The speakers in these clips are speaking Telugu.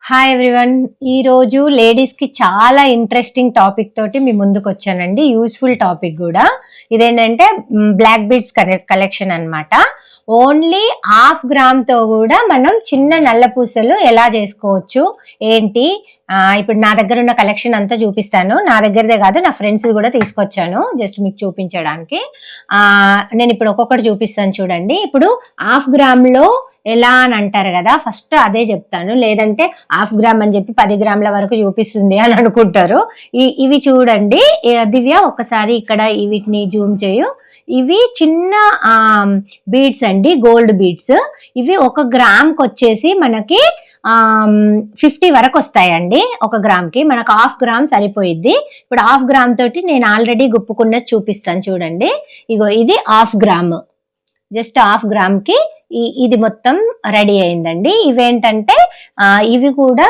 Hi everyone. ఈరోజు లేడీస్కి చాలా ఇంట్రెస్టింగ్ టాపిక్ తోటి మీ ముందుకు వచ్చానండి. యూస్ఫుల్ టాపిక్ కూడా. ఇదేంటంటే బ్లాక్ బీడ్స్ కలెక్షన్ అన్నమాట. ఓన్లీ 1/2 గ్రామ్తో కూడా మనం చిన్న నల్ల పూసలు ఎలా చేసుకోవచ్చు ఏంటి, ఇప్పుడు నా దగ్గర ఉన్న కలెక్షన్ అంతా చూపిస్తాను. నా దగ్గరదే కాదు, నా ఫ్రెండ్స్ కూడా తీసుకొచ్చాను జస్ట్ మీకు చూపించడానికి. నేను ఇప్పుడు ఒక్కొక్కటి చూపిస్తాను చూడండి. ఇప్పుడు 1/2 గ్రామ్లో ఎలా అని అంటారు కదా, ఫస్ట్ అదే చెప్తాను. లేదంటే 1/2 గ్రామ్ అని చెప్పి 10 గ్రాముల వరకు చూపిస్తుంది అని అనుకుంటారు. ఇవి చూడండి దివ్య, ఒక్కసారి ఇక్కడ వీటిని జూమ్ చేయు. ఇవి చిన్న బీడ్స్ అండి, గోల్డ్ బీడ్స్. ఇవి 1 గ్రామ్కి వచ్చేసి మనకి 50 వరకు వస్తాయండి. 1 గ్రామ్కి మనకు 1/2 గ్రామ్ సరిపోయిద్ది. ఇప్పుడు 1/2 గ్రామ్ తోటి నేను ఆల్రెడీ గుప్పుకున్నది చూపిస్తాను చూడండి. ఇగో ఇది 1/2 గ్రామ్, జస్ట్ 1/2 గ్రామ్కి ఇది మొత్తం రెడీ అయిందండి. ఇవేంటంటే ఇవి కూడా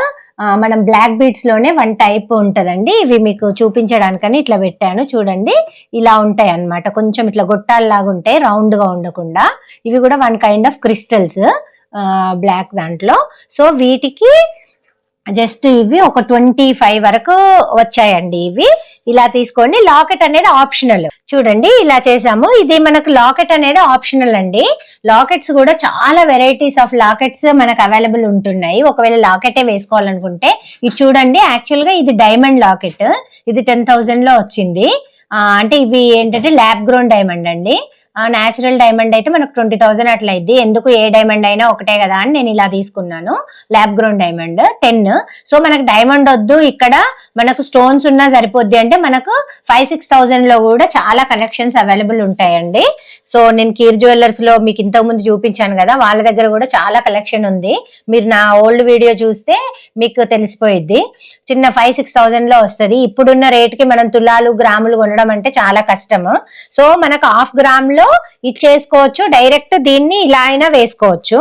మనం బ్లాక్ బీడ్స్ లోనే 1 టైప్ ఉంటదండి. ఇవి మీకు చూపించడానికని ఇట్లా పెట్టాను చూడండి. ఇలా ఉంటాయి అన్నమాట, కొంచెం ఇట్లా గొట్టాల్లాగా ఉంటాయి, రౌండ్ గా ఉండకుండా. ఇవి కూడా 1 కైండ్ ఆఫ్ క్రిస్టల్స్ బ్లాక్ దాంట్లో. సో వీటికి జస్ట్ ఇవి ఒక 25 వరకు వచ్చాయండి. ఇవి ఇలా తీసుకోండి. లాకెట్ అనేది ఆప్షనల్. చూడండి ఇలా చేసాము. ఇది మనకు లాకెట్ అనేది ఆప్షనల్ అండి. లాకెట్స్ కూడా చాలా వెరైటీస్ ఆఫ్ లాకెట్స్ మనకు అవైలబుల్ ఉంటున్నాయి. ఒకవేళ లాకెటే వేసుకోవాలనుకుంటే ఇది చూడండి. యాక్చువల్ గా ఇది డైమండ్ లాకెట్, ఇది 10,000 లో వచ్చింది. అంటే ఇవి ఏంటంటే ల్యాబ్ గ్రోన్ డైమండ్ అండి. న్యాచురల్ డైమండ్ అయితే మనకు 20,000 అట్లా అయింది. ఎందుకు, ఏ డైమండ్ అయినా ఒకటే కదా అని నేను ఇలా తీసుకున్నాను. Lab grown diamond 10. సో మనకు డైమండ్ వద్దు, ఇక్కడ మనకు స్టోన్స్ ఉన్నా సరిపోద్ది అంటే మనకు 5-6,000 లో కూడా చాలా కలెక్షన్స్ అవైలబుల్ ఉంటాయండి. సో నేను కీర్ జ్యువెలర్స్ లో మీకు ఇంతకు ముందు చూపించాను కదా, వాళ్ళ దగ్గర కూడా చాలా కలెక్షన్ ఉంది. మీరు నా ఓల్డ్ వీడియో చూస్తే మీకు తెలిసిపోయిద్ది. చిన్న 5-6,000 లో వస్తుంది. ఇప్పుడున్న రేట్ కి మనం తులాలు గ్రాములు కొనడం అంటే చాలా కష్టము. సో మనకు 1/2 గ్రామ్ లో ఇచ్చేసుకోవచ్చు. డైరెక్ట్ దీన్ని ఇలా అయినా వేసుకోవచ్చు.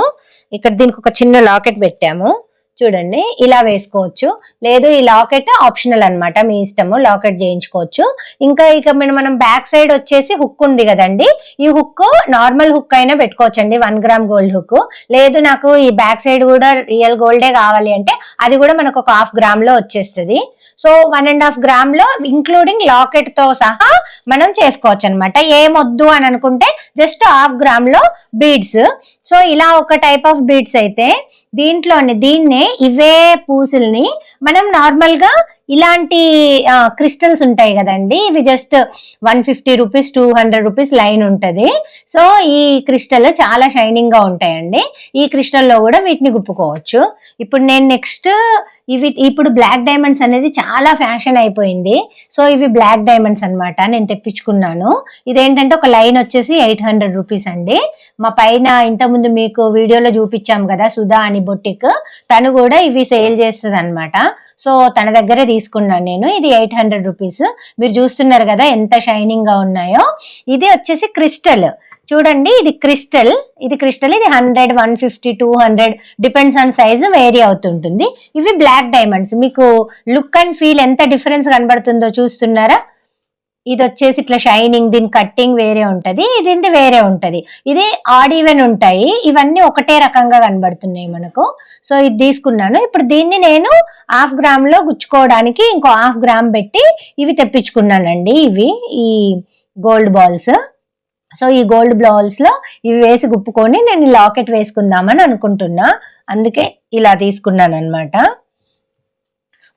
ఇక్కడ దీనికి ఒక చిన్న లాకెట్ పెట్టాము చూడండి, ఇలా వేసుకోవచ్చు. లేదు ఈ లాకెట్ ఆప్షనల్ అన్నమాట, మీ ఇష్టము, లాకెట్ చేయించుకోవచ్చు. ఇంకా ఇక మనం బ్యాక్ సైడ్ వచ్చేసి హుక్ ఉంది కదండి, ఈ హుక్ నార్మల్ హుక్ అయినా పెట్టుకోవచ్చు అండి, 1 గ్రామ్ గోల్డ్ హుక్. లేదు నాకు ఈ బ్యాక్ సైడ్ కూడా రియల్ గోల్డే కావాలి అంటే అది కూడా మనకు ఒక 1/2 గ్రామ్ లో వచ్చేస్తుంది. సో 1.5 గ్రామ్ లో ఇంక్లూడింగ్ లాకెట్ తో సహా మనం చేసుకోవచ్చు అనమాట. ఏమొద్దు అని అనుకుంటే జస్ట్ 1/2 గ్రామ్ లో బీడ్స్. సో ఇలా ఒక టైప్ ఆఫ్ బీడ్స్ అయితే దీన్నే ఇవే పూసల్ని మనం నార్మల్ గా ఇలాంటి క్రిస్టల్స్ ఉంటాయి కదండి, ఇవి జస్ట్ 150 రూపీస్ 200 రూపీస్ లైన్ ఉంటది. సో ఈ క్రిస్టల్ చాలా షైనింగ్ గా ఉంటాయండి. ఈ క్రిస్టల్ లో కూడా వీటిని గుప్పుకోవచ్చు. ఇప్పుడు నేను నెక్స్ట్ ఇప్పుడు బ్లాక్ డైమండ్స్ అనేది చాలా ఫ్యాషన్ అయిపోయింది. సో ఇవి బ్లాక్ డైమండ్స్ అన్నమాట, నేను తెప్పించుకున్నాను. ఇదేంటంటే ఒక లైన్ వచ్చేసి 800 రూపీస్ అండి. మా పైన ఇంతకుముందు మీకు వీడియోలో చూపించాం కదా సుధా అని బొటిక్, తను కూడా ఇవి సేల్ చేస్తుంది అనమాట. సో తన దగ్గరే తీసుకున్నాను నేను. ఇది 800 రూపీస్. మీరు చూస్తున్నారు కదా ఎంత షైనింగ్ గా ఉన్నాయో. ఇది వచ్చేసి క్రిస్టల్ చూడండి, ఇది క్రిస్టల్, ఇది 100, 150, 200 డిపెండ్స్ ఆన్ సైజ్ వేరీ అవుతుంటుంది. ఇవి బ్లాక్ డైమండ్స్. మీకు లుక్ అండ్ ఫీల్ ఎంత డిఫరెన్స్ కనబడుతుందో చూస్తున్నారా. ఇది వచ్చేసి ఇట్లా షైనింగ్, దీని కట్టింగ్ వేరే ఉంటది, ఇది వేరే ఉంటది. ఇది ఆడ్ ఈవెన్ ఉంటాయి. ఇవన్నీ ఒకటే రకంగా కనబడుతున్నాయి మనకు. సో ఇది తీసుకున్నాను. ఇప్పుడు దీన్ని నేను 1/2 గ్రామ్ లో గుచ్చుకోవడానికి ఇంకో 1/2 గ్రామ్ పెట్టి ఇవి తెప్పించుకున్నానండి. ఇవి ఈ గోల్డ్ బాల్స్. సో ఈ గోల్డ్ బాల్స్ లో ఇవి వేసి గుప్పుకొని నేను లాకెట్ వేసుకుందామని అనుకుంటున్నా, అందుకే ఇలా తీసుకున్నాను అనమాట.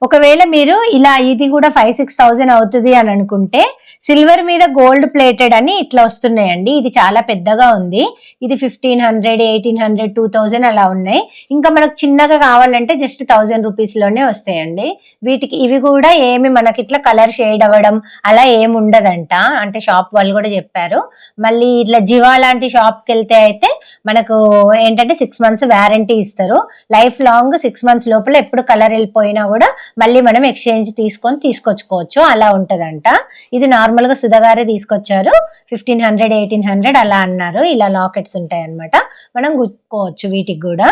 ఒకవేళ మీరు ఇలా ఇది కూడా 5-6,000 అవుతుంది అని అనుకుంటే సిల్వర్ మీద గోల్డ్ ప్లేటెడ్ అని ఇట్లా వస్తున్నాయండి. ఇది చాలా పెద్దగా ఉంది. ఇది 1,500, 1,800, 2,000 అలా ఉన్నాయి. ఇంకా మనకు చిన్నగా కావాలంటే జస్ట్ 1,000 రూపీస్ లోనే వస్తాయండి. వీటికి ఇవి కూడా ఏమి మనకి ఇట్లా కలర్ షేడ్ అవ్వడం అలా ఏమి ఉండదంట, అంటే షాప్ వాళ్ళు కూడా చెప్పారు. మళ్ళీ ఇట్లా జివా లాంటి షాప్ కి వెళ్తే అయితే మనకు ఏంటంటే 6 months వ్యారంటీ ఇస్తారు. లైఫ్ లాంగ్ 6 months లోపల ఎప్పుడు కలర్ వెళ్ళిపోయినా కూడా మళ్ళీ మనం ఎక్స్చేంజ్ తీసుకొచ్చుకోవచ్చు, అలా ఉంటదంట. ఇది నార్మల్ గా సుధగారే తీసుకొచ్చారు. 1,500, 1,800 అలా అన్నారు. ఇలా లాకెట్స్ ఉంటాయి అన్నమాట, మనం గుచ్చుకోవచ్చు వీటికి కూడా.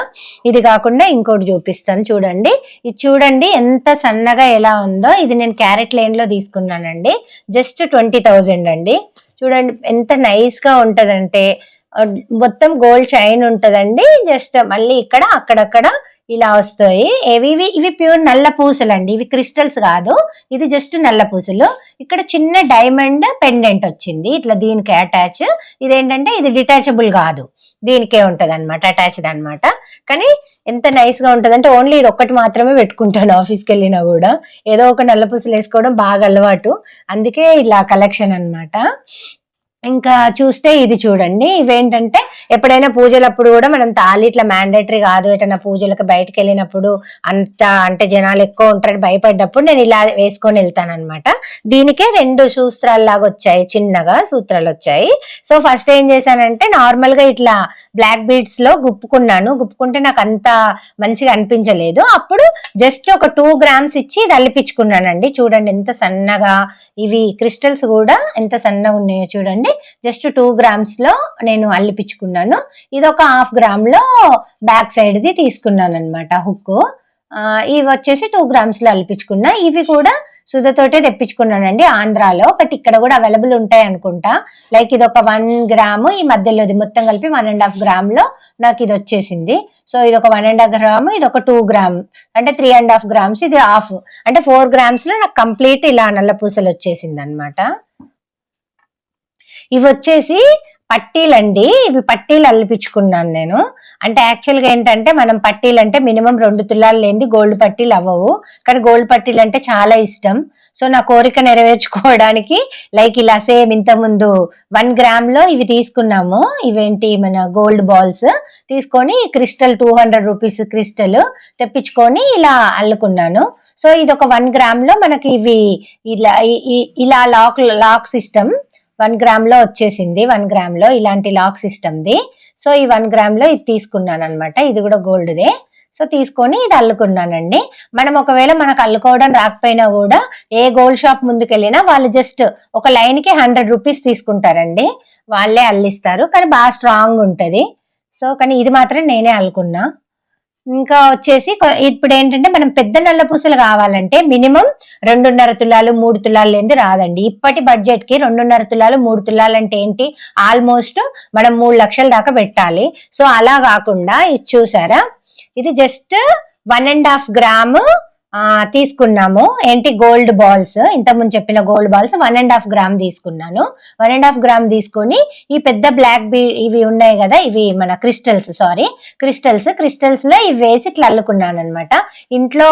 ఇది కాకుండా ఇంకోటి చూపిస్తాను చూడండి. ఇది చూడండి ఎంత సన్నగా ఎలా ఉందో. ఇది నేను క్యారెట్ లేన్ లో తీసుకున్నానండి. జస్ట్ 20,000 అండి. చూడండి ఎంత నైస్ గా ఉంటదంటే మొత్తం గోల్డ్ చైన్ ఉంటదండి. జస్ట్ మళ్ళీ ఇక్కడ అక్కడక్కడ ఇలా వస్తాయి. ఇవి ప్యూర్ నల్ల పూసలు అండి, ఇవి క్రిస్టల్స్ కాదు, ఇది జస్ట్ నల్ల పూసలు. ఇక్కడ చిన్న డైమండ్ పెండెంట్ వచ్చింది ఇట్లా దీనికి అటాచ్. ఇదేంటంటే ఇది డిటాచబుల్ కాదు, దీనికే ఉంటది అనమాట, అటాచ్డ్ అనమాట. కానీ ఎంత నైస్ గా ఉంటదంటే ఓన్లీ ఇది ఒక్కటి మాత్రమే పెట్టుకుంటాను ఆఫీస్కి వెళ్ళినా కూడా. ఏదో ఒక నల్ల పూసలు వేసుకోవడం బాగా అలవాటు, అందుకే ఇలా కలెక్షన్ అన్నమాట. ఇంకా చూస్తే ఇది చూడండి, ఇవేంటంటే ఎప్పుడైనా పూజలప్పుడు కూడా మనం తాళి ఇట్లా మ్యాండేటరీ కాదు, ఎటైనా పూజలకు బయటకు వెళ్ళినప్పుడు అంత అంటే జనాలు ఎక్కువ ఉంటారని భయపడ్డప్పుడు నేను ఇలా వేసుకొని వెళ్తాను అనమాట. దీనికే 2 సూత్రాల్లాగా వచ్చాయి, చిన్నగా సూత్రాలు వచ్చాయి. సో ఫస్ట్ ఏం చేశానంటే నార్మల్ గా ఇట్లా బ్లాక్ బీడ్స్ లో గుప్పుకుంటే నాకు అంత మంచిగా అనిపించలేదు. అప్పుడు జస్ట్ ఒక 2 grams ఇచ్చి ఇది అల్లిపించుకున్నానండి. చూడండి ఎంత సన్నగా, ఇవి క్రిస్టల్స్ కూడా ఎంత సన్నగా ఉన్నాయో చూడండి. జస్ట్ 2 grams లో నేను అల్లిపించుకున్నాను. ఇది ఒక 1/2 gram లో బ్యాక్ సైడ్ ది తీసుకున్నాను అనమాట హుక్. ఇవి వచ్చేసి 2 grams లో అల్లిపించుకున్నా. ఇవి కూడా సుధతోటే తెప్పించుకున్నానండి ఆంధ్రాలో, బట్ ఇక్కడ కూడా అవైలబుల్ ఉంటాయి అనుకుంటా. లైక్ ఇది ఒక 1 gram, ఈ మధ్యలోది మొత్తం కలిపి 1.5 gram లో నాకు ఇది వచ్చేసింది. సో ఇది ఒక 1.5 gram, ఇది ఒక 2 gram, అంటే 3.5 grams, ఇది హాఫ్, అంటే 4 grams లో నాకు కంప్లీట్ ఇలా నల్ల పూసలు వచ్చేసింది అనమాట. ఇవి వచ్చేసి పట్టీలండి, ఇవి పట్టీలు అల్లిపించుకున్నాను నేను. అంటే యాక్చువల్ గా ఏంటంటే మనం పట్టీలు అంటే మినిమం 2 తులాలు లేనిది గోల్డ్ పట్టీలు అవ్వవు, కానీ గోల్డ్ పట్టీలు అంటే చాలా ఇష్టం. సో నా కోరిక నెరవేర్చుకోవడానికి లైక్ ఇలా సేమ్ ఇంత ముందు 1 gram లో ఇవి తీసుకున్నాము. ఇవేంటి మన గోల్డ్ బాల్స్ తీసుకొని క్రిస్టల్ 200 rupees క్రిస్టల్ తెప్పించుకొని ఇలా అల్లుకున్నాను. సో ఇది ఒక 1 gram లో మనకి ఇవి ఇలా లాక్ సిస్టమ్ 1 gram లో వచ్చేసింది. 1 gram లో ఇలాంటి లాక్ సిస్టమ్ ది. సో ఈ 1 gram లో ఇది తీసుకున్నాను అనమాట. ఇది కూడా గోల్డ్ దే. సో తీసుకొని ఇది అల్లుకున్నానండి. మనం ఒకవేళ మనకు అల్లుకోవడం రాకపోయినా కూడా ఏ గోల్డ్ షాప్ ముందుకు వెళ్ళినా వాళ్ళు జస్ట్ ఒక లైన్ కి 100 rupees తీసుకుంటారండి, వాళ్ళే అల్లిస్తారు. కానీ బాగా స్ట్రాంగ్ ఉంటది. సో కానీ ఇది మాత్రం నేనే అల్లుకున్నా. ఇంకా వచ్చేసి ఇప్పుడు ఏంటంటే మనం పెద్ద నల్ల పూసలు కావాలంటే మినిమం 2.5 తులాలు 3 తులాలు లేనిది రాదండి. ఇప్పటి బడ్జెట్ కి 2.5 తులాలు 3 తులాలు అంటే ఏంటి, ఆల్మోస్ట్ మనం 3 లక్షల దాకా పెట్టాలి. సో అలా కాకుండా ఇది చూసారా, ఇది జస్ట్ 1.5 gram తీసుకున్నాము. ఏంటి గోల్డ్ బాల్స్, ఇంతకుముందు చెప్పిన గోల్డ్ బాల్స్ 1.5 gram తీసుకున్నాను. 1.5 gram తీసుకొని ఈ పెద్ద బ్లాక్ ఇవి ఉన్నాయి కదా, ఇవి మన క్రిస్టల్స్ లో ఇవి వేసి ఇట్లా అల్లుకున్నాను అనమాట. ఇంట్లో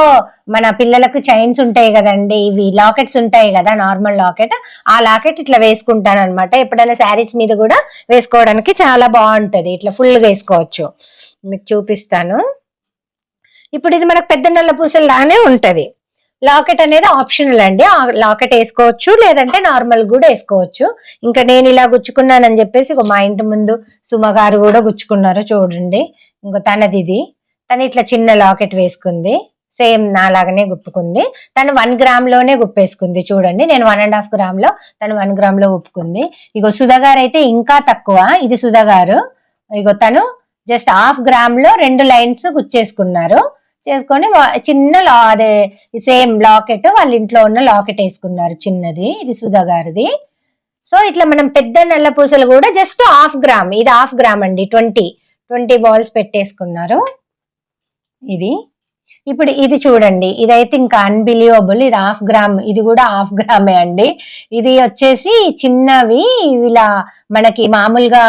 మన పిల్లలకు చైన్స్ ఉంటాయి కదండి, ఇవి లాకెట్స్ ఉంటాయి కదా, నార్మల్ లాకెట్, ఆ లాకెట్ ఇట్లా వేసుకుంటాను అనమాట. ఎప్పుడైనా శారీస్ మీద కూడా వేసుకోవడానికి చాలా బాగుంటది, ఇట్లా ఫుల్ గా వేసుకోవచ్చు. మీకు చూపిస్తాను. ఇప్పుడు ఇది మనకు పెద్ద నల్ల పూసలు లానే ఉంటది. లాకెట్ అనేది ఆప్షనల్ అండి, లాకెట్ వేసుకోవచ్చు, లేదంటే నార్మల్ కూడా వేసుకోవచ్చు. ఇంకా నేను ఇలా గుచ్చుకున్నానని చెప్పేసి మా ఇంటి ముందు సుమ గారు కూడా గుచ్చుకున్నారు చూడండి. ఇంకో తనది ఇది, తను ఇట్లా చిన్న లాకెట్ వేసుకుంది, సేమ్ నాలాగానే గుప్పుకుంది. తను 1 gram లోనే గుప్పేసుకుంది చూడండి. నేను 1.5 gram లో, తను 1 gram లో గుప్పుకుంది. ఇగో సుధా గారు అయితే ఇంకా తక్కువ, ఇది సుధా గారు. ఇగో తను జస్ట్ 1/2 gram లో 2 lines గుచ్చేసుకున్నారు. చేసుకొని చిన్న అదే సేమ్ లాకెట్ వాళ్ళ ఇంట్లో ఉన్న లాకెట్ వేసుకున్నారు చిన్నది, ఇది సుధా గారిది. సో ఇట్లా మనం పెద్ద నల్ల పూసలు కూడా జస్ట్ 1/2 gram, ఇది 1/2 gram అండి, 20 balls పెట్టేసుకున్నారు. ఇది ఇప్పుడు ఇది చూడండి, ఇదైతే ఇంకా అన్బిలీవబుల్, ఇది 1/2 gram, ఇది కూడా 1/2 gram అండి. ఇది వచ్చేసి చిన్నవి, ఇలా మనకి మామూలుగా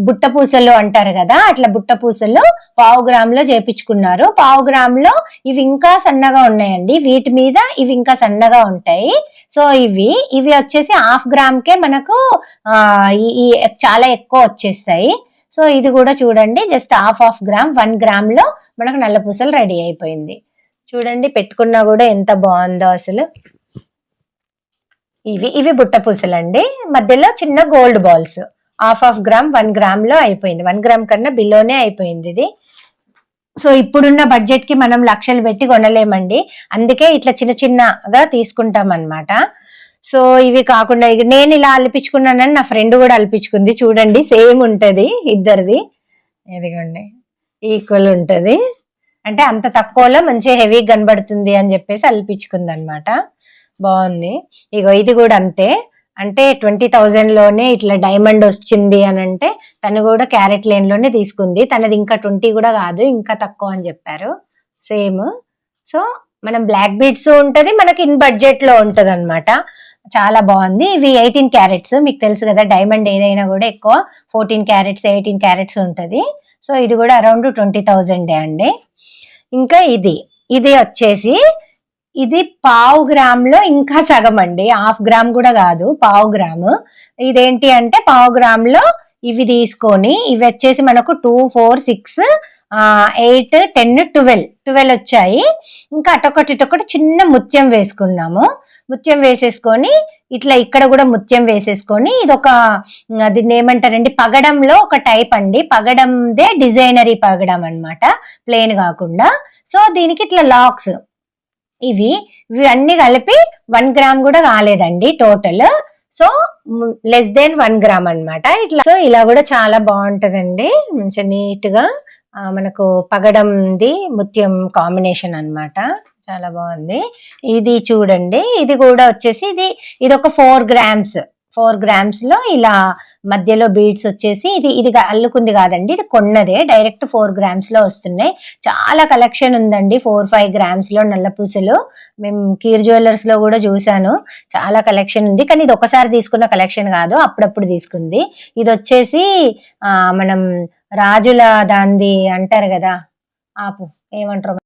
బుట్ట పూసలు అంటారు కదా, అట్లా బుట్ట పూసలు 1/2 gram లో చేపించుకున్నారు. 1/2 gram లో ఇవి ఇంకా సన్నగా ఉన్నాయండి, వీటి మీద ఇవి ఇంకా సన్నగా ఉంటాయి. సో ఇవి వచ్చేసి 1/2 gram కే మనకు చాలా ఎక్కువ వచ్చేస్తాయి. సో ఇది కూడా చూడండి జస్ట్ 1/2 gram, 1 gram లో మనకు నల్ల పూసలు రెడీ అయిపోయింది. చూడండి పెట్టుకున్నా కూడా ఎంత బాగుందో అసలు. ఇవి బుట్ట పూసలు అండి, మధ్యలో చిన్న గోల్డ్ బాల్స్. 1/2 gram, 1 gram లో అయిపోయింది. 1 gram కన్నా బిలోనే అయిపోయింది ఇది. సో ఇప్పుడున్న బడ్జెట్ కి మనం లక్షలు పెట్టి కొనలేమండి, అందుకే ఇట్లా చిన్న చిన్నగా తీసుకుంటాం అన్నమాట. సో ఇవి కాకుండా నేను ఇలా అల్లిపించుకున్నానని నా ఫ్రెండ్ కూడా అల్లిపించుకుంది చూడండి, సేమ్ ఉంటది ఇద్దరిది. ఇదిగోండి ఈక్వల్ ఉంటది, అంటే అంత తక్కువలో మంచి హెవీ కనబడుతుంది అని చెప్పేసి అల్లిపించుకుంది అనమాట. బాగుంది. ఇగో ఇది కూడా అంతే, అంటే 20,000 లోనే ఇట్లా డైమండ్ వచ్చింది అని అంటే తను కూడా క్యారెట్ లేన్ లోనే తీసుకుంది. తనది ఇంకా 20 కూడా కాదు, ఇంకా తక్కువ అని చెప్పారు. సేమ్. సో మనం బ్లాక్ బీడ్స్ ఉంటది, మనకి ఇన్ బడ్జెట్ లో ఉంటది అనమాట. చాలా బాగుంది. ఇవి 18 క్యారెట్స్. మీకు తెలుసు కదా డైమండ్ ఏదైనా కూడా ఎక్కువ 14 క్యారెట్స్ 18 క్యారెట్స్ ఉంటది. సో ఇది కూడా అరౌండ్ 20,000 అండి. ఇంకా ఇది వచ్చేసి ఇది పావు గ్రామ్ లో ఇంకా సగం అండి, 1/2 గ్రామ్ కూడా కాదు, పావు గ్రాము. ఇదేంటి అంటే పావు గ్రామ్ లో ఇవి తీసుకొని ఇవి వచ్చేసి మనకు 2, 4, 6, 8, 10, 12 వచ్చాయి. ఇంకా ఇటొకటి చిన్న ముత్యం వేసుకున్నాము. ముత్యం వేసేసుకొని ఇట్లా ఇక్కడ కూడా ముత్యం వేసేసుకొని ఇదొక దీన్ని ఏమంటారండి, పగడంలో ఒక టైప్ అండి. పగడందే డిజైనరీ పగడం అన్నమాట, ప్లెయిన్ కాకుండా. సో దీనికి ఇట్లా లాక్స్ ఇవి అన్ని కలిపి 1 గ్రామ్ కూడా కాలేదండి total. So less than 1 gram అన్నమాట. ఇట్లా సో ఇలా కూడా చాలా బాగుంటదండి, మంచిగా నీట్ గా మనకు పగడంది ముత్యం కాంబినేషన్ అన్నమాట. చాలా బాగుంది. ఇది చూడండి, ఇది కూడా వచ్చేసి ఇది ఒక 4 గ్రామ్స్ లో ఇలా మధ్యలో బీడ్స్ వచ్చేసి ఇది అల్లుకుంది కాదండి, ఇది కొన్నదే. డైరెక్ట్ 4 గ్రామ్స్ లో వస్తున్నాయి. చాలా కలెక్షన్ ఉందండి 4-5 గ్రామ్స్ లో నల్ల పూసలు. మేము కీర్ జ్యువెలర్స్ లో కూడా చూసాను, చాలా కలెక్షన్ ఉంది. కానీ ఇది ఒకసారి తీసుకున్న కలెక్షన్ కాదు, అప్పుడప్పుడు తీసుకుంది. ఇది వచ్చేసి మనం రాజుల దాంది అంటారు కదా, ఏమంటారు,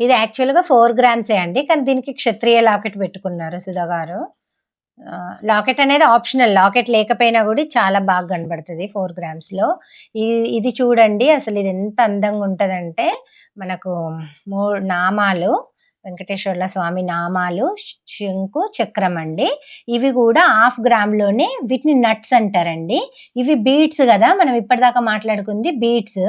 ఇది యాక్చువల్ గా 4 గ్రామ్సే అండి. కానీ దీనికి క్షత్రియ లాకెట్ పెట్టుకున్నారు సుధా గారు. లాకెట్ అనేది ఆప్షనల్, లాకెట్ లేకపోయినా కూడా చాలా బాగా కనబడుతుంది 4 గ్రామ్స్ లో. ఇది చూడండి, అసలు ఇది ఎంత అందంగా ఉంటదంటే మనకు 3 నామాలు, వెంకటేశ్వర్ల స్వామి నామాలు, శంకు చక్రం అండి. ఇవి కూడా 1/2 గ్రామ్ లోనే. వీటిని నట్స్ అంటారండి. ఇవి బీడ్స్ కదా, మనం ఇప్పటిదాకా మాట్లాడుకుంది బీడ్స్.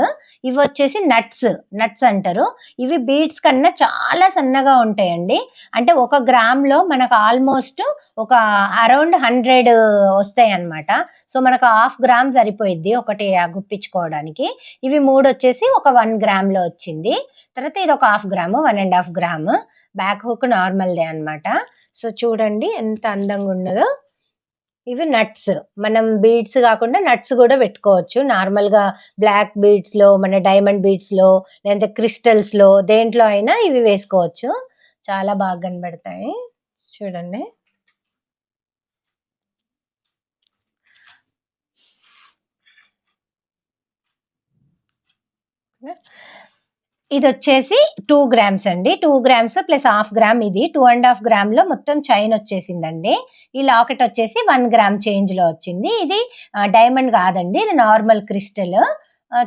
ఇవి వచ్చేసి నట్స్ అంటారు. ఇవి బీడ్స్ కన్నా చాలా సన్నగా ఉంటాయండి. అంటే 1 గ్రామ్ లో మనకు ఆల్మోస్ట్ ఒక అరౌండ్ 100 వస్తాయి అన్నమాట. సో మనకు 1/2 గ్రామ్ సరిపోయిద్ది ఒకటి గుప్పించుకోవడానికి. ఇవి 3 వచ్చేసి ఒక 1 గ్రామ్ లో వచ్చింది. తర్వాత ఇది ఒక 1/2 గ్రామ్, 1.5 గ్రామ్. బ్యాక్ హుక్ నార్మల్దే అన్నమాట. సో చూడండి ఎంత అందంగా ఉన్నదో. ఇవి నట్స్, మనం బీడ్స్ కాకుండా నట్స్ కూడా పెట్టుకోవచ్చు. నార్మల్ గా బ్లాక్ బీడ్స్ లో, మన డైమండ్ బీడ్స్ లో, లేదంటే క్రిస్టల్స్ లో, దేంట్లో అయినా ఇవి వేసుకోవచ్చు. చాలా బాగా కనబడతాయి. చూడండి, ఇది వచ్చేసి 2 గ్రామ్స్ అండి. 2 గ్రామ్స్ ప్లస్ 1/2 గ్రామ్. ఇది 2.5 గ్రామ్ లో మొత్తం చైన్ వచ్చేసిందండి. ఈ లాకెట్ వచ్చేసి 1 గ్రామ్ చేంజ్ లో వచ్చింది. ఇది డైమండ్ కాదండి, ఇది నార్మల్ క్రిస్టల్.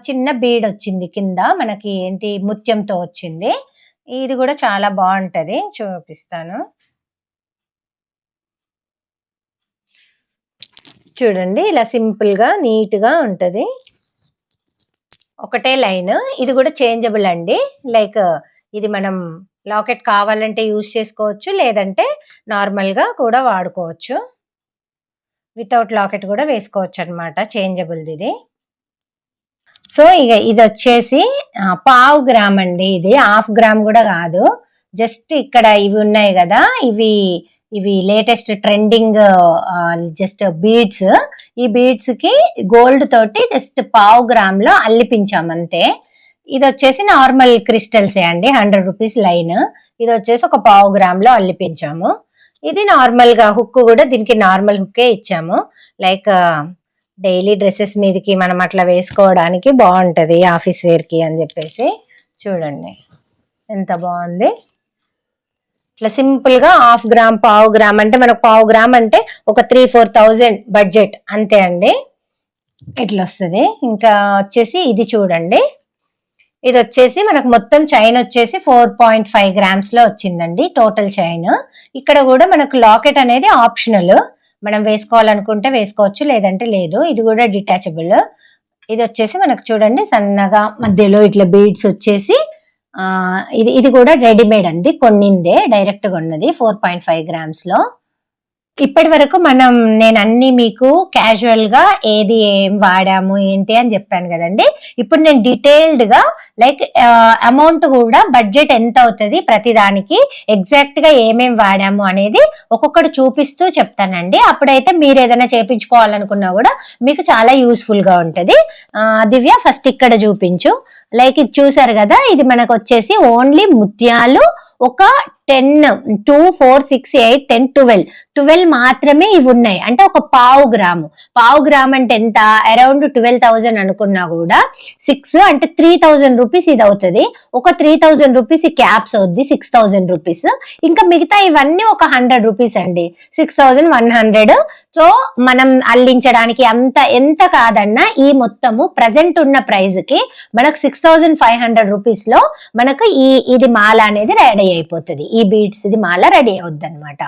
చిన్న బీడ్ వచ్చింది కింద, మనకి ఏంటి ముత్యంతో వచ్చింది. ఇది కూడా చాలా బాగుంటది, చూపిస్తాను. చూడండి, ఇలా సింపుల్ గా నీట్ గా ఉంటది, ఒకటే లైన్. ఇది కూడా చేంజబుల్ అండి. లైక్ ఇది మనం లాకెట్ కావాలంటే యూజ్ చేసుకోవచ్చు, లేదంటే నార్మల్ గా కూడా వాడుకోవచ్చు. వితౌట్ లాకెట్ కూడా వేసుకోవచ్చు అన్నమాట, చేంజబుల్ ఇది. సో ఇక ఇది వచ్చేసి 1/2 గ్రామ్ అండి. ఇది 1/2 గ్రామ్ కూడా కాదు. జస్ట్ ఇక్కడ ఇవి ఉన్నాయి కదా, ఇవి లేటెస్ట్ ట్రెండింగ్ జస్ట్ బీడ్స్. ఈ బీడ్స్ కి గోల్డ్ తోటి జస్ట్ 1/2 గ్రామ్ లో అల్లిపించాం అంతే. ఇది వచ్చేసి నార్మల్ క్రిస్టల్సే అండి, 100 రూపీస్ లైన్. ఇది వచ్చేసి ఒక 1/2 గ్రామ్ లో అల్లిపించాము. ఇది నార్మల్ గా హుక్ కూడా దీనికి నార్మల్ హుక్కే ఇచ్చాము. లైక్ డైలీ డ్రెస్సెస్ మీదకి మనం అట్లా వేసుకోవడానికి బాగుంటది, ఆఫీస్ వేర్ కి అని చెప్పేసి. చూడండి ఎంత బాగుంది. ఇట్లా సింపుల్ గా 1/2 గ్రామ్ 1/2 గ్రామ్ అంటే మనకు 1/2 గ్రామ్ అంటే ఒక 3-4,000 బడ్జెట్ అంతే అండి. ఇట్లా వస్తుంది. ఇంకా వచ్చేసి ఇది చూడండి, ఇది వచ్చేసి మనకు మొత్తం చైన్ వచ్చేసి 4.5 గ్రామ్స్ లో వచ్చిందండి టోటల్ చైన్. ఇక్కడ కూడా మనకు లాకెట్ అనేది ఆప్షనల్, మనం వేసుకోవాలనుకుంటే వేసుకోవచ్చు, లేదంటే లేదు. ఇది కూడా డిటాచబుల్. ఇది వచ్చేసి మనకు చూడండి సన్నగా మధ్యలో ఇట్లా బీడ్స్ వచ్చేసి ఇది కూడా రెడీమేడ్ అండి, కొన్నిందే, డైరెక్ట్ కొన్నది 4.5 గ్రామ్స్ లో. ఇప్పటి వరకు నేను అన్ని మీకు క్యాజువల్ గా ఏది ఏం వాడాము ఏంటి అని చెప్పాను కదండి. ఇప్పుడు నేను డీటెయిల్డ్ గా లైక్ అమౌంట్ కూడా బడ్జెట్ ఎంత అవుతుంది ప్రతిదానికి, ఎగ్జాక్ట్ గా ఏమేం వాడాము అనేది ఒక్కొక్కటి చూపిస్తూ చెప్తానండి. అప్పుడైతే మీరు ఏదైనా చేపించుకోవాలనుకున్నా కూడా మీకు చాలా యూస్ఫుల్ గా ఉంటది. దివ్య ఫస్ట్ ఇక్కడ చూపించు. లైక్ ఇది చూసారు కదా, ఇది మనకు వచ్చేసి ఓన్లీ ముత్యాలు ఒక 10, 2, 4, 6, 8, 10, 12 మాత్రమే ఇవి ఉన్నాయి. అంటే ఒక పావు గ్రామ్ అంటే ఎంత, అరౌండ్ 12,000 అనుకున్నా కూడా 6 అంటే 3,000 రూపీస్ ఇది అవుతుంది. ఒక 3,000 రూపీస్ ఈ క్యాప్స్ అవుద్ది 6,000 రూపీస్. ఇంకా మిగతా ఇవన్నీ ఒక 100 రూపీస్ అండి, 6,100. సో మనం అల్లించడానికి ఎంత కాదన్నా ఈ మొత్తము ప్రజెంట్ ఉన్న ప్రైస్ కి మనకు 6,500 రూపీస్ లో మనకు ఇది మాల అనేది రెడీ అయిపోతుంది. ఈ బీడ్స్ ఇది మాల రెడీ అవుద్ది అనమాట.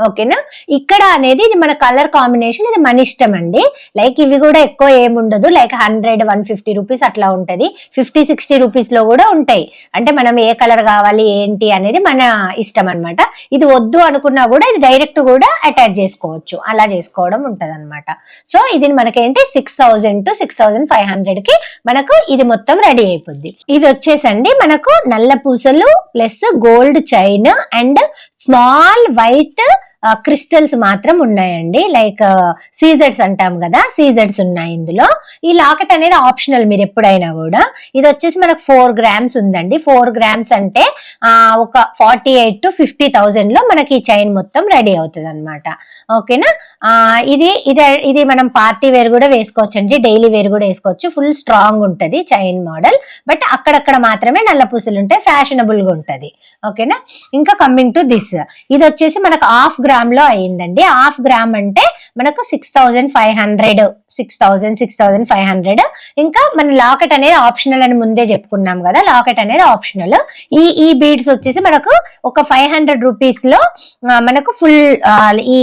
ఓకేనా. ఇక్కడ అనేది ఇది మన కలర్ కాంబినేషన్, ఇది మన ఇష్టం అండి. లైక్ ఇవి కూడా ఎక్కువ ఏముండదు, లైక్ 100, 150 రూపీస్ అట్లా ఉంటది. 50, 60 రూపీస్ లో కూడా ఉంటాయి. అంటే మనం ఏ కలర్ కావాలి ఏంటి అనేది మన ఇష్టం అనమాట. ఇది వద్దు అనుకున్నా కూడా ఇది డైరెక్ట్ కూడా అటాచ్ చేసుకోవచ్చు, అలా చేసుకోవడం ఉంటది అనమాట. సో ఇది మనకేంటి 6,000 to 6,500 కి మనకు ఇది మొత్తం రెడీ అయిపోద్ది. ఇది వచ్చేసండి మనకు నల్ల పూసలు plus gold chain and small white crystals మాత్రం ఉన్నాయండి. లైక్ సీజెడ్స్ అంటాం కదా, సీజెడ్స్ ఉన్నాయి ఇందులో. ఈ లాకెట్ అనేది ఆప్షనల్ మీరు ఎప్పుడైనా కూడా. ఇది వచ్చేసి మనకు 4 గ్రామ్స్ ఉందండి. 4 గ్రామ్స్ అంటే ఒక 48 to 50,000 లో మనకి ఈ చైన్ మొత్తం రెడీ అవుతుంది అనమాట. ఓకేనా. ఇది మనం పార్టీ వేర్ కూడా వేసుకోవచ్చు అండి, డైలీ వేర్ కూడా వేసుకోవచ్చు. ఫుల్ స్ట్రాంగ్ ఉంటది చైన్ మోడల్, బట్ అక్కడక్కడ మాత్రమే నల్ల పూసలు ఉంటాయి, ఫ్యాషనబుల్ గా ఉంటది. ఓకేనా. ఇంకా కమింగ్ టు దిస్, ఇది వచ్చేసి మనకు 1/2 గ్రామ్ లో అయిందండి. 1/2 గ్రామ్ అంటే మనకు 6,500. ఇంకా మన లాకెట్ అనేది ఆప్షనల్ అని ముందే చెప్పుకున్నాం కదా, లాకెట్ అనేది ఆప్షనల్. ఈ బీడ్స్ వచ్చేసి మనకు ఒక 500 రూపీస్ లో మనకు ఫుల్ ఈ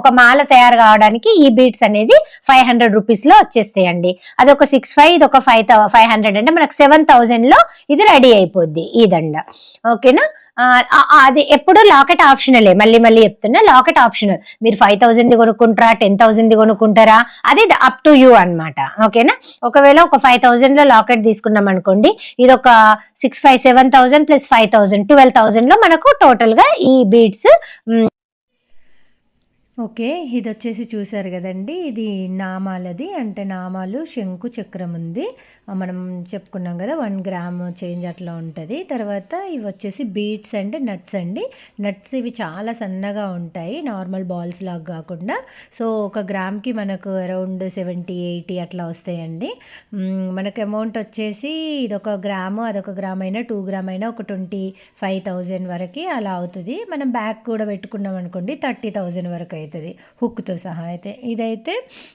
ఒక మాల తయారు కావడానికి ఈ బీడ్స్ అనేది 500 రూపీస్ లో వచ్చేస్తాయండి. అది ఒక 6,500, ఇది ఒక 500 అంటే మనకు 7,000 లో ఇది రెడీ అయిపోద్ది ఈ దండ. ఓకేనా. అది ఎప్పుడు లాకెట్ ఆప్షనలే, మళ్ళీ చెప్తున్నా, లాకెట్ ఆప్షనల్. మీరు 5,000 కొనుక్కుంటారా, 10,000 కొనుక్కుంటారా, అది అప్ టు యూ అనమాట. ఓకేనా. ఒకవేళ ఒక 5,000 లో లాకెట్ తీసుకున్నాం అనుకోండి, ఇది ఒక 6,500, 7,000 ప్లస్ 5,000, 12,000 లో మనకు టోటల్ గా ఈ బీడ్స్. ఓకే. ఇది వచ్చేసి చూసారు కదండి, ఇది నామాలది. అంటే నామాలు, శంకు, చక్రం ఉంది. మనం చెప్పుకున్నాం కదా 1 గ్రామ్ చేంజ్ అట్లా ఉంటుంది. తర్వాత ఇవి వచ్చేసి బీట్స్ అండ్ నట్స్ అండి. నట్స్ ఇవి చాలా సన్నగా ఉంటాయి, నార్మల్ బాల్స్ లాగా కాకుండా. సో 1 గ్రామ్కి మనకు అరౌండ్ 70, 80 అట్లా వస్తాయండి. మనకు అమౌంట్ వచ్చేసి ఇది 1 గ్రాము, అదొక గ్రామ్ అయినా 2 గ్రామ్ అయినా ఒక 25,000 వరకు అలా అవుతుంది. మనం బ్యాగ్ కూడా పెట్టుకున్నాం అనుకోండి 30,000 వరకు అవుతుంది హుక్తో సహా. అయితే ఇదైతే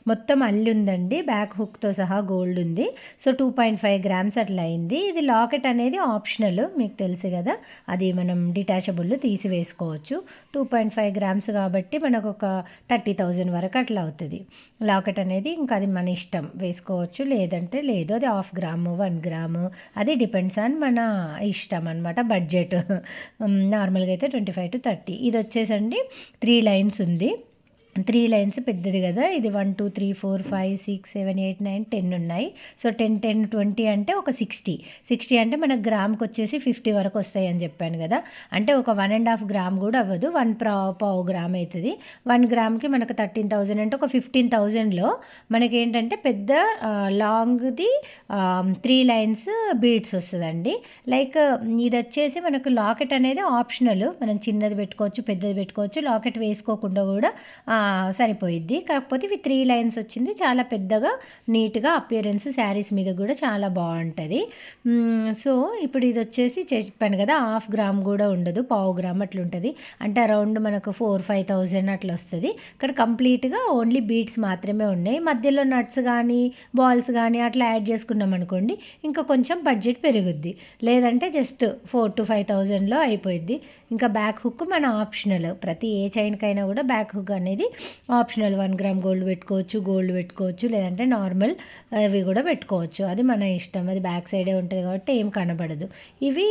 మొత్తం అల్లి ఉందండి, బ్యాక్ హుక్తో సహా గోల్డ్ ఉంది. సో 2.5 గ్రామ్స్ అట్లా అయింది. ఇది లాకెట్ అనేది ఆప్షనల్, మీకు తెలుసు కదా, అది మనం డిటాచబుల్ తీసివేసుకోవచ్చు. 2.5 గ్రామ్స్ కాబట్టి మనకు ఒక 30,000 వరకు అట్లా అవుతుంది లాకెట్ అనేది. ఇంకా అది మన ఇష్టం, వేసుకోవచ్చు లేదంటే లేదు. అది 1/2 గ్రాము, 1 గ్రాము, అది డిపెండ్స్ ఆన్ మన ఇష్టం అనమాట, బడ్జెట్. నార్మల్గా అయితే 25 to 30. ఇది వచ్చేసండి 3 లైన్స్ ఉంది. 3 లైన్స్ పెద్దది కదా, ఇది 1, 2, 3, 4, 5, 6, 7, 8, 9, 10 ఉన్నాయి. సో 10, 10, 20 అంటే ఒక 60 అంటే మనకు గ్రామ్కి వచ్చేసి 50 వరకు వస్తాయి అని చెప్పాను కదా. అంటే ఒక 1.5 గ్రామ్ కూడా అవ్వదు, 1 గ్రామ్ అవుతుంది. 1 గ్రామ్కి మనకు 13,000 అంటే ఒక 15,000లో మనకేంటంటే పెద్ద లాంగ్ది 3 లైన్స్ బీడ్స్ వస్తుందండి. లైక్ ఇది వచ్చేసి మనకు లాకెట్ అనేది ఆప్షనల్, మనం చిన్నది పెట్టుకోవచ్చు, పెద్దది పెట్టుకోవచ్చు, లాకెట్ వేసుకోకుండా కూడా సరిపోయిద్ది. కాకపోతే ఇవి 3 లైన్స్ వచ్చింది, చాలా పెద్దగా నీట్గా అపియరెన్స్ శారీస్ మీద కూడా చాలా బాగుంటుంది. సో ఇప్పుడు ఇది వచ్చేసి చెప్పాను కదా 1/2 గ్రామ్ కూడా ఉండదు, 1/4 గ్రామ్ అట్లా ఉంటుంది. అంటే అరౌండ్ మనకు 4,000-5,000 అట్లా వస్తుంది. ఇక్కడ కంప్లీట్గా ఓన్లీ బీడ్స్ మాత్రమే ఉన్నాయి. మధ్యలో నట్స్ కానీ బాల్స్ కానీ అట్లా యాడ్ చేసుకున్నాం అనుకోండి ఇంకా కొంచెం బడ్జెట్ పెరుగుద్ది, లేదంటే జస్ట్ 4,000 to 5,000లో అయిపోయిద్ది. ఇంకా బ్యాక్ హుక్ మన ఆప్షనల్, ప్రతి ఏ చైన్కైనా కూడా బ్యాక్ హుక్ అనేది ఆప్షనల్. 1 గ్రామ్ గోల్డ్ పెట్టుకోవచ్చు, లేదంటే నార్మల్ అవి కూడా పెట్టుకోవచ్చు, అది మన ఇష్టం. అది బ్యాక్ సైడే ఉంటుంది కాబట్టి ఏం కనబడదు. ఇవి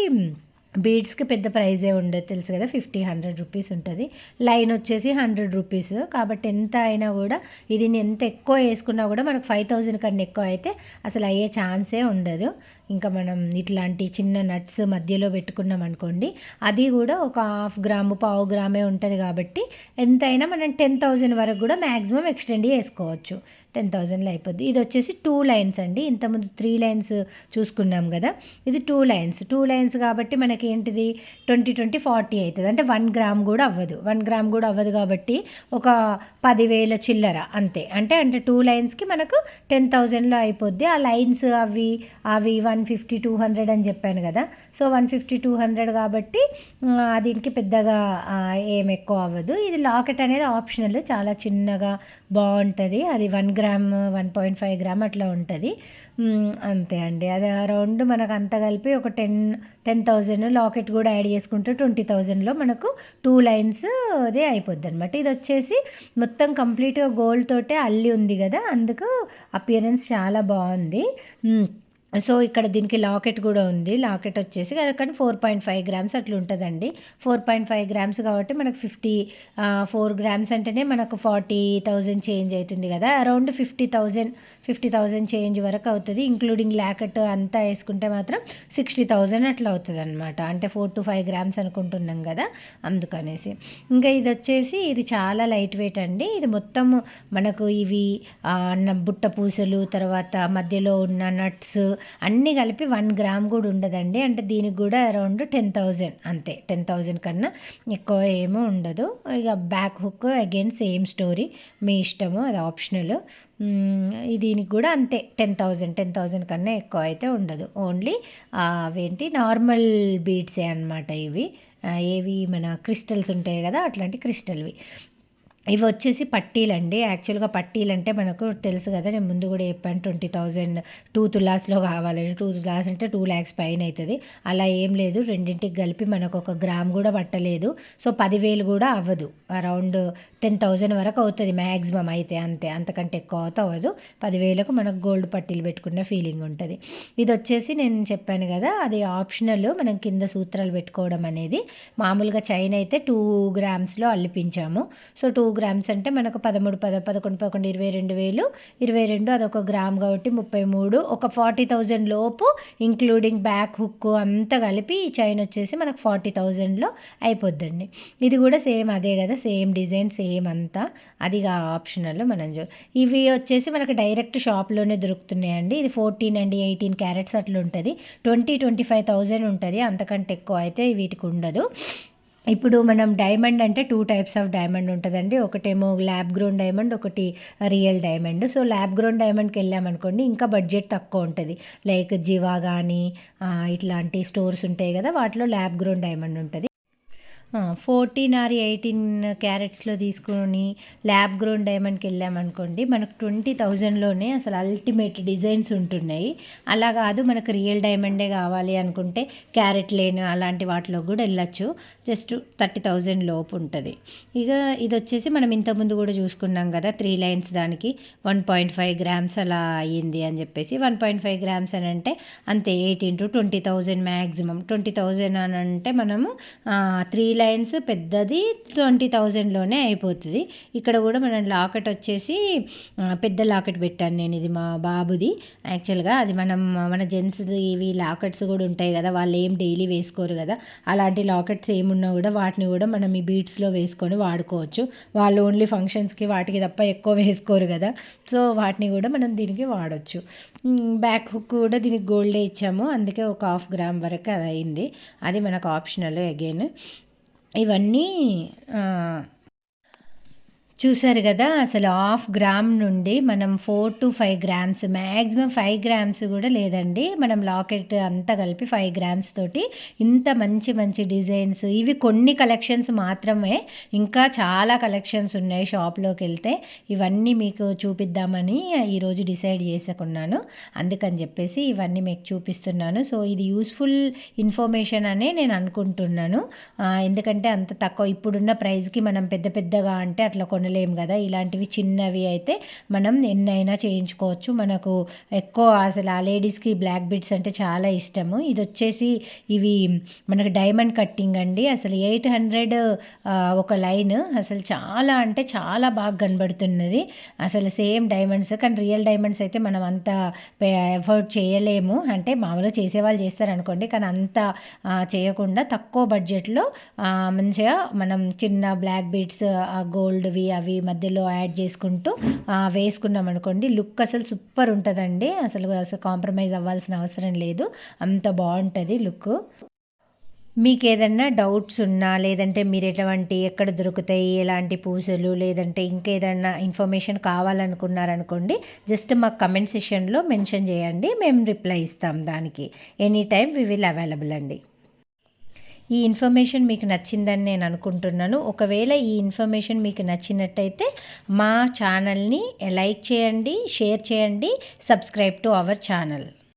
బీడ్స్కి పెద్ద ప్రైజే ఉండదు తెలుసు కదా, 50-100 రూపీస్ ఉంటుంది. లైన్ వచ్చేసి 100 రూపీస్. కాబట్టి ఎంత అయినా కూడా ఇది ఎంత ఎక్కువ వేసుకున్నా కూడా మనకు 5000 కన్నా ఎక్కువ అయితే అసలు అయ్యే ఛాన్సే ఉండదు. ఇంకా మనం ఇట్లాంటి చిన్న నట్స్ మధ్యలో పెట్టుకున్నాం అనుకోండి, అది కూడా ఒక 1/2 గ్రాము 1/4 గ్రామే ఉంటుంది. కాబట్టి ఎంతైనా మనం 10,000 వరకు కూడా మ్యాక్సిమం ఎక్స్టెండ్ చేసుకోవచ్చు. 10,000లో అయిపోద్ది. ఇది వచ్చేసి 2 లైన్స్ అండి. ఇంతకుముందు 3 లైన్స్ చూసుకున్నాం కదా, ఇది 2 లైన్స్ కాబట్టి మనకి ఏంటిది 20 40 అవుతుంది. అంటే 1 గ్రామ్ కూడా అవ్వదు. 1 గ్రామ్ కూడా అవ్వదు కాబట్టి ఒక 10,000 చిల్లర అంతే. అంటే 2 లైన్స్కి మనకు 10,000లో అయిపోద్ది. ఆ లైన్స్ అవి 150-200 అని చెప్పాను కదా. సో 150-200 కాబట్టి దీనికి పెద్దగా ఏం ఎక్కువ అవ్వదు. ఇది లాకెట్ అనేది ఆప్షనల్, చాలా చిన్నగా బాగుంటుంది. అది 1 గ్రామ్ 1.5 గ్రామ్ అట్లా ఉంటుంది. అంతే అండి. అది అరౌండ్ మనకు అంత కలిపి ఒక 10,000. లాకెట్ కూడా యాడ్ చేసుకుంటే 20,000లో మనకు 2 లైన్స్ అదే అయిపోద్ది అనమాట. ఇది వచ్చేసి మొత్తం కంప్లీట్గా గోల్డ్ తోటే అల్లి ఉంది కదా, అందుకు అపియరెన్స్ చాలా బాగుంది. సో ఇక్కడ దీనికి లాకెట్ కూడా ఉంది. లాకెట్ వచ్చేసి కానీ 4.5 గ్రామ్స్ అట్లా ఉంటుందండి. 4.5 గ్రామ్స్ కాబట్టి మనకు 4 గ్రామ్స్ అంటేనే మనకు 40,000 చేంజ్ అవుతుంది కదా. అరౌండ్ 50,000 చేంజ్ వరకు అవుతుంది. ఇంక్లూడింగ్ లాకెట్ అంతా వేసుకుంటే మాత్రం 60,000 అట్లా అవుతుంది అనమాట. అంటే 4-5 గ్రామ్స్ అనుకుంటున్నాం కదా, అందుకనేసి. ఇంకా ఇది వచ్చేసి ఇది చాలా లైట్ వెయిట్ అండి. ఇది మొత్తం మనకు ఇవి బుట్ట పూసలు, తర్వాత మధ్యలో ఉన్న నట్స్ అన్నీ కలిపి 1 గ్రామ్ కూడా ఉండదండి. అంటే దీనికి కూడా అరౌండ్ 10,000 అంతే. 10,000 కన్నా ఎక్కువ ఏమీ ఉండదు. ఇక back hook again same story, మీ ఇష్టము, అది ఆప్షనల్. దీనికి కూడా అంతే 10,000 కన్నా ఎక్కువ అయితే ఉండదు. ఓన్లీ అవేంటి నార్మల్ బీడ్సే అనమాట ఇవి. ఏవి మన క్రిస్టల్స్ ఉంటాయి కదా, అట్లాంటి క్రిస్టల్వి. ఇవి వచ్చేసి పట్టీలండి. యాక్చువల్గా పట్టీలు అంటే మనకు తెలుసు కదా, నేను ముందు కూడా చెప్పాను 20,000 2 తులాస్లో కావాలని. 2 తులాస్ అంటే 2 lakhs పైన అవుతుంది. అలా ఏం లేదు, రెండింటికి కలిపి మనకు 1 గ్రామ్ కూడా పట్టలేదు. సో 10,000 కూడా అవ్వదు. అరౌండ్ 10,000 వరకు అవుతుంది మ్యాక్సిమం అయితే, అంతే. అంతకంటే ఎక్కువ అవుతా అవ్వదు. 10,000కు మనకు గోల్డ్ పట్టీలు పెట్టుకున్న ఫీలింగ్ ఉంటుంది. ఇది వచ్చేసి నేను చెప్పాను కదా, అది ఆప్షనల్. మనం కింద సూత్రాలు పెట్టుకోవడం అనేది. మామూలుగా చైన్ అయితే 2 గ్రామ్స్లో అల్లిపించాము. సో 2 గ్రామ్స్ అంటే మనకు 13, 11, 22,000, 22 అదొక గ్రామ్ కాబట్టి 33, ఒక 40,000 లోపు ఇంక్లూడింగ్ బ్యాక్ హుక్ అంతా కలిపి ఈ చైన్ వచ్చేసి మనకు 40,000లో అయిపోద్దండి. ఇది కూడా సేమ్ అదే కదా, సేమ్ డిజైన్ సేమ్ అంతా. అది ఆప్షనల్. ఇవి వచ్చేసి మనకు డైరెక్ట్ షాప్లోనే దొరుకుతున్నాయండి. ఇది 14 and 18 క్యారెట్స్ అట్లా ఉంటుంది. 20-25,000 ఉంటుంది. అంతకంటే ఎక్కువ అయితే వీటికి ఉండదు. ఇప్పుడు మనం డైమండ్ అంటే 2 టైప్స్ ఆఫ్ డైమండ్ ఉంటుందండి. ఒకటేమో ల్యాబ్ గ్రోన్ డైమండ్, ఒకటి real diamond. So lab grown డైమండ్కి వెళ్ళామనుకోండి ఇంకా బడ్జెట్ తక్కువ ఉంటుంది. లైక్ జివా కానీ ఇట్లాంటి స్టోర్స్ ఉంటాయి కదా, వాటిలో ల్యాబ్ గ్రోన్ డైమండ్ ఉంటుంది. 14 or 18 క్యారెట్స్లో తీసుకొని ల్యాబ్ గ్రోన్ డైమండ్కి వెళ్ళామనుకోండి, మనకు 20,000లోనే అసలు అల్టిమేట్ డిజైన్స్ ఉంటున్నాయి. అలా కాదు మనకు రియల్ డైమండే కావాలి అనుకుంటే క్యారెట్ లేన్ అలాంటి వాటిలో కూడా వెళ్ళచ్చు. జస్ట్ 30,000 లోపు ఉంటుంది. ఇక ఇది వచ్చేసి మనం ఇంతకుముందు కూడా చూసుకున్నాం కదా, 3 లైన్స్ దానికి 1.5 గ్రామ్స్ అలా అయ్యింది అని చెప్పేసి. 1.5 గ్రామ్స్ అని అంటే అంతే 18-20,000 మ్యాక్సిమం. 20,000 అని అంటే మనము 3 లైన్స్ పెద్దది 20,000లోనే అయిపోతుంది. ఇక్కడ కూడా మనం లాకెట్ వచ్చేసి పెద్ద లాకెట్ పెట్టాను నేను. ఇది మా బాబుది యాక్చువల్గా. అది మన జెంట్స్ ఇవి లాకెట్స్ కూడా ఉంటాయి కదా, వాళ్ళు ఏం డైలీ వేసుకోరు కదా, అలాంటి లాకెట్స్ ఏమున్నా కూడా వాటిని కూడా మనం ఈ బీడ్స్లో వేసుకొని వాడుకోవచ్చు. వాళ్ళు ఓన్లీ ఫంక్షన్స్కి వాటికి తప్ప ఎక్కువ వేసుకోరు కదా, సో వాటిని కూడా మనం దీనికి వాడచ్చు. బ్యాక్ హుక్ కూడా దీనికి గోల్డే ఇచ్చాము, అందుకే ఒక 1/2 గ్రామ్ వరకు అది అయింది. అది మనకు ఆప్షనల్ అగైన్. ఇవన్నీ చూసారు కదా, అసలు 1/2 గ్రామ్ నుండి మనం 4-5 గ్రామ్స్, మ్యాక్సిమం 5 గ్రామ్స్ కూడా లేదండి. మనం లాకెట్ అంతా కలిపి 5 గ్రామ్స్ తోటి ఇంత మంచి మంచి డిజైన్స్. ఇవి కొన్ని కలెక్షన్స్ మాత్రమే, ఇంకా చాలా కలెక్షన్స్ ఉన్నాయి షాప్లోకి వెళ్తే. ఇవన్నీ మీకు చూపిద్దామని ఈరోజు డిసైడ్ చేసుకున్నాను. అందుకని చెప్పేసి ఇవన్నీ మీకు చూపిస్తున్నాను. సో ఇది యూస్ఫుల్ ఇన్ఫర్మేషన్ అనే నేను అనుకుంటున్నాను. ఎందుకంటే అంత తక్కువ ఇప్పుడున్న ప్రైస్కి మనం పెద్దగా అంటే అట్లా కొనలేము కొనలేము కదా, ఇలాంటివి చిన్నవి అయితే మనం ఎన్నైనా చేయించుకోవచ్చు. మనకు ఎక్కువ అసలు ఆ లేడీస్కి బ్లాక్ బీడ్స్ అంటే చాలా ఇష్టము. ఇది వచ్చేసి ఇవి మనకు డైమండ్ కట్టింగ్ అండి. అసలు 800 ఒక లైన్, అసలు చాలా అంటే చాలా బాగా కనబడుతున్నది. అసలు సేమ్ డైమండ్స్, కానీ రియల్ డైమండ్స్ అయితే మనం అంత ఎఫర్ట్ చేయలేము. అంటే మామూలుగా చేసేవాళ్ళు చేస్తారనుకోండి, కానీ అంత చేయకుండా తక్కువ బడ్జెట్లో మంచిగా మనం చిన్న బ్లాక్ బీడ్స్ గోల్డ్వి అవి మధ్యలో యాడ్ చేసుకుంటూ వేసుకున్నాం అనుకోండి, లుక్ అసలు సూపర్ ఉంటుందండి. అసలు కాంప్రమైజ్ అవ్వాల్సిన అవసరం లేదు, అంత బాగుంటుంది లుక్. మీకు ఏదన్నా డౌట్స్ ఉన్నా, లేదంటే మీరు ఎక్కడ దొరుకుతాయి ఎలాంటి పూసలు, లేదంటే ఇంకేదన్నా ఇన్ఫర్మేషన్ కావాలనుకున్నారనుకోండి, జస్ట్ మాకు కమెంట్ సెషన్లో మెన్షన్ చేయండి, మేము రిప్లై ఇస్తాం దానికి. Any time we will available అండి. ఈ ఇన్ఫర్మేషన్ మీకు నచ్చిందని నేను అనుకుంటున్నాను. ఒకవేళ ఈ ఇన్ఫర్మేషన్ మీకు నచ్చినట్టయితే మా ఛానల్ని లైక్ చేయండి, షేర్ చేయండి, సబ్స్క్రైబ్ టు అవర్ ఛానల్.